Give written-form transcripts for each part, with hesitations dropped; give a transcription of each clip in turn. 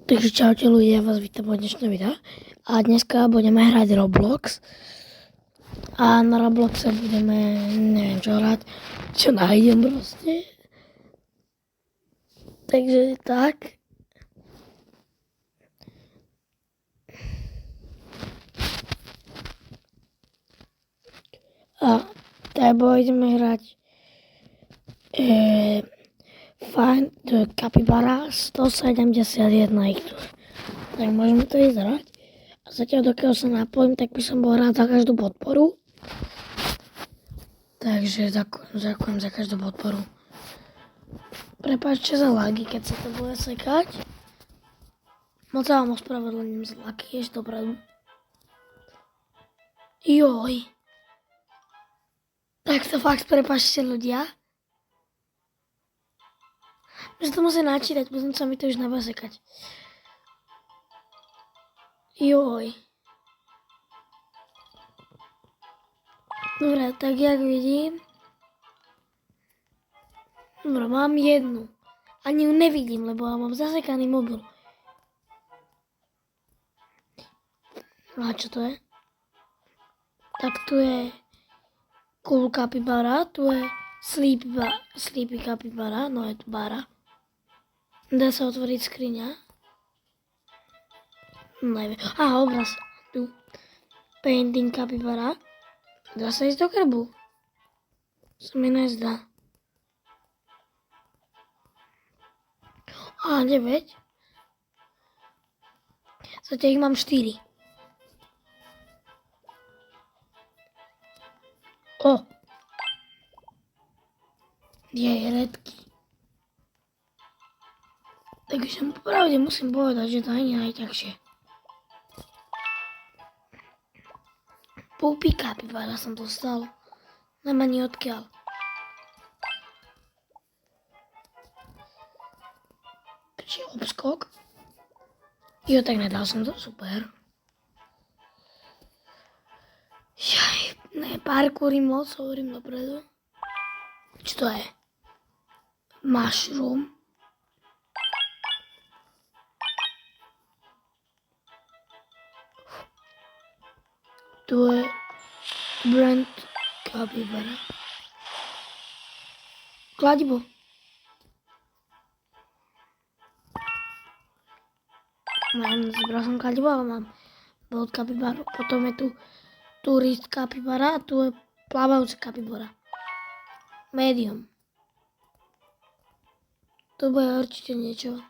Takže čaute ľudia, vás vítam po dnešnom videu. A dneska budeme hrať Roblox. A na Robloxe budeme, neviem čo hrať, čo nájdem proste. Takže tak. A tak budeme hrať Find the Capybara 171 ich tu. Tak môžeme to ísť hrať. A zatiaľ dokiaľ sa napojím, tak by som bol rád za každú podporu. Takže ďakujem za každú podporu. Prepáčte za lagy, keď sa to bude sekať. Moc sa vám ospravedlním za lagy, ešte dopredu. Joj. Tak to fakt prepáčte ľudia. Že to musím načítať, potom sa mi to už nebude sekať. Joj. Dobre, tak jak vidím. Dobre, mám jednu. Ani ju nevidím, lebo ja mám zasekaný mobil. A čo to je? Tak tu je Cool Capybara, tu je Sleepy Capybara, no je tu bara. Dá sa otvoriť skriňa. Neviem. Obraz. Tu. Painting Capybara. Dá sa ísť do krbu. Sa mi nezdá. 9. Zatiaľ ich mám 4. Je redky. Takže popravde musím povedať, že to nie je najťažšie. Poopy Capybara som dostal. Nemá ani odkiaľ. Či obskok? Jo, tak nedal som to, super. Ne, parkourim moc, hovorím dopredu. Čo to je? Mushroom. Tu je Brand Capybara. Kladivo. Zbral som kladivo, ale mám Bolt Capybaru. Potom je tu Tourist Capybara a tu je plávajúca Capybara. Medium. To bude určite niečo.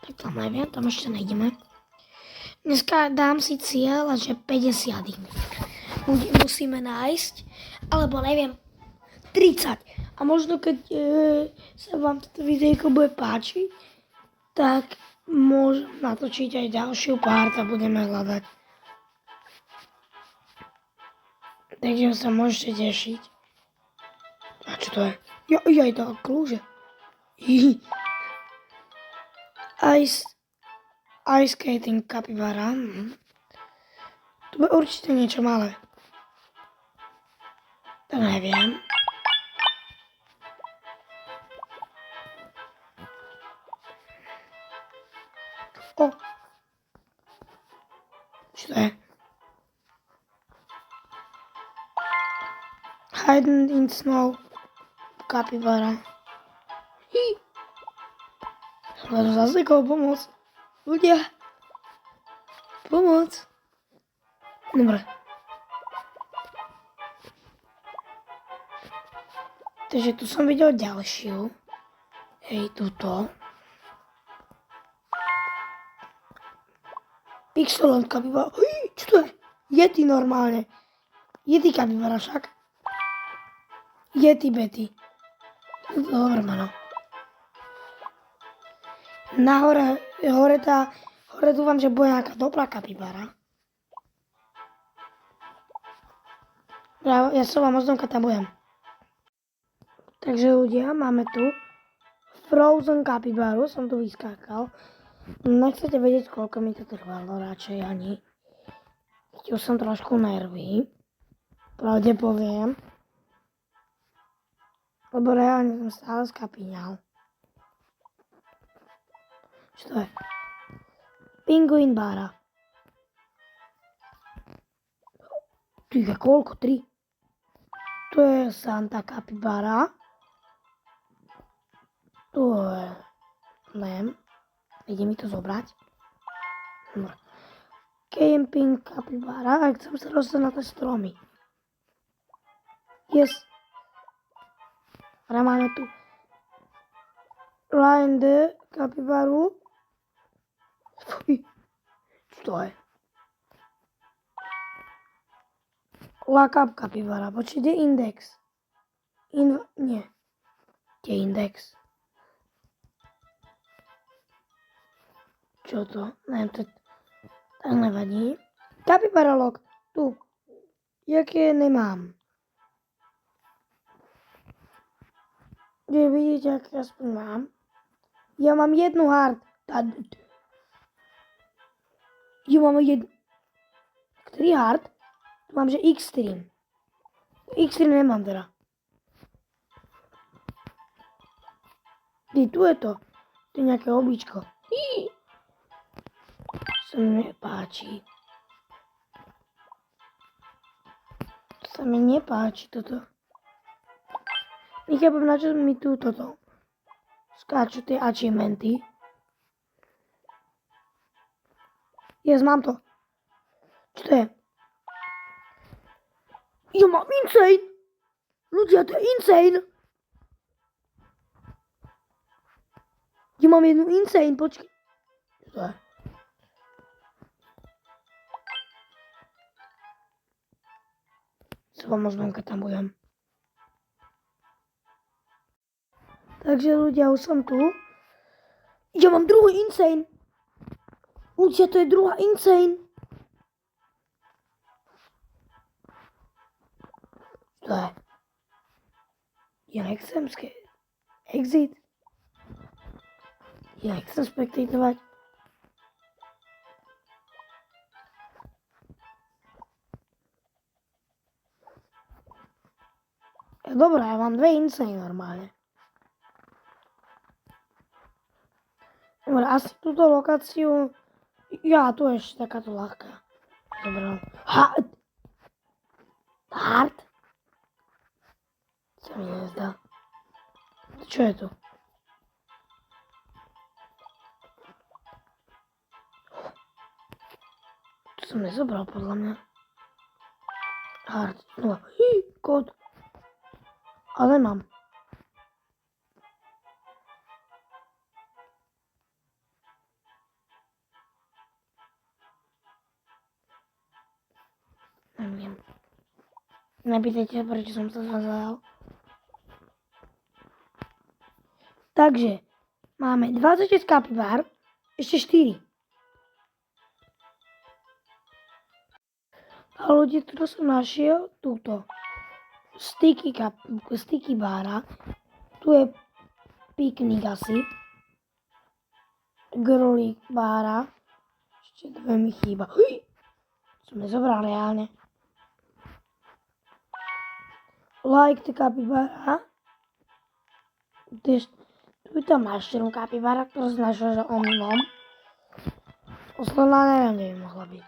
Tak tam neviem, tam ešte nejdeme. Dneska dám si cieľ, že 50 musíme nájsť, alebo neviem, 30. A možno keď sa vám toto videjko bude páčiť, tak môžem natočiť aj ďalšiu part a budeme hľadať. Takže sa môžete tešiť. A čo to je? Aj to kľúže. Ice Skating Capybara. To bude určite niečo malé. To neviem. Čo to je? Hidden in Snow Capybara. Som zasekol, pomoc. Ľudia. Pomoc. Dobre. Takže tu som videl ďalšiu. Hej, tuto. Pixelon Capybara. Čo to je? Yeti normálne. Yeti Capybara však. Yeti Betty. Dobre meno. Hore dúfam, že bude nejaká dobrá Capybara. Ja som vám ozdomka tam budem. Takže ľudia, máme tu Frozen Capybaru, som tu vyskákal. Nechcete vedieť, koľko mi to trvalo, radšej ani. Chytil som trošku nervy. Pravde poviem. Lebo reálne som stále skapíňal. Čo to je? Pinguín bára. Tyže, koľko? 3? To je Santa Capybara. To je Lem. Ide mi to zobrať. Dobre. Camping Capybara. A chcem sa dostať na tie stromy. Yes. A máme tu Ryan the Capybaru. Fuj. Čo to je? Lakap Capybara. Počkej, kde je index? Nie. Kde je index? Čo to? Neviem, to tak nevadí. Capybara log. Tu. Jaké nemám. Kde vidíte, aké aspoň mám. Ja mám jednu hard. Ja mám Ktorý hard? Tu mám, že X-Stream. X-Stream nemám teda. Tu je to. Tu je nejaké obličko. Sa mi nepáči. To sa mi nepáči toto. Nechápem, na čo mi tu toto. Skáču tie achievementy. Yes, mám to. Čo to je? Ja mám insane! Ľudia, to je insane! Ja mám jednu insane, počkej. Čo to je? Sa vám možno, keď tam budem. Takže ľudia, už som tu. Ja mám druhý insane. Ľudia, to je druhá insane. To je. Ja nechcem exit. Ja nechcem spektatovať. Dobre, ja mám dve insane normálne. Dobre, asi túto lokáciu... Ja, tu je ešte takáto ľahká. Dobre. Hard? Sa mi nezdá. Čo je tu? To som nezobral podľa mňa. Hard. No. Kód. Ale mám. Neviem. Nepýtajte, prečo som sa zazal. Takže, máme 26 kapibár, ešte 4. A ľudia, tu som našiel túto. Sticky bára. Tu je piknik asi. Grolík bára. Ešte dve mi chýba. Som nezobral reálne. Like the capybara. Tu je tam mushroom capybara, ktorá sa našla, že omylom. Posledná neviem, kde by mohla byť.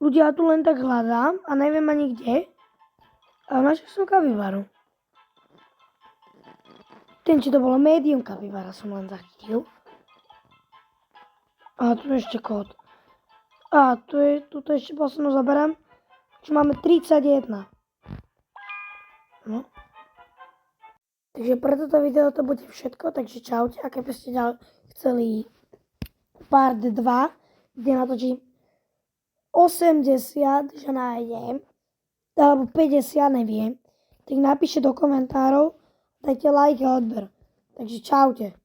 Ľudia, ja tu len tak hľadám a neviem ani kde. Ale našiel som kapibaru. Ten, či to bolo medium kapibara, som len zachytil. A tu je ešte kód. A tuto ešte poslednú zaberám. Už máme 31. No. Takže pre toto video to bude všetko, takže čaute. A keby ste chceli part 2, kde natočím 80, že nájdem, alebo 50, neviem, tak napíšte do komentárov, dajte like a odber. Takže čaute.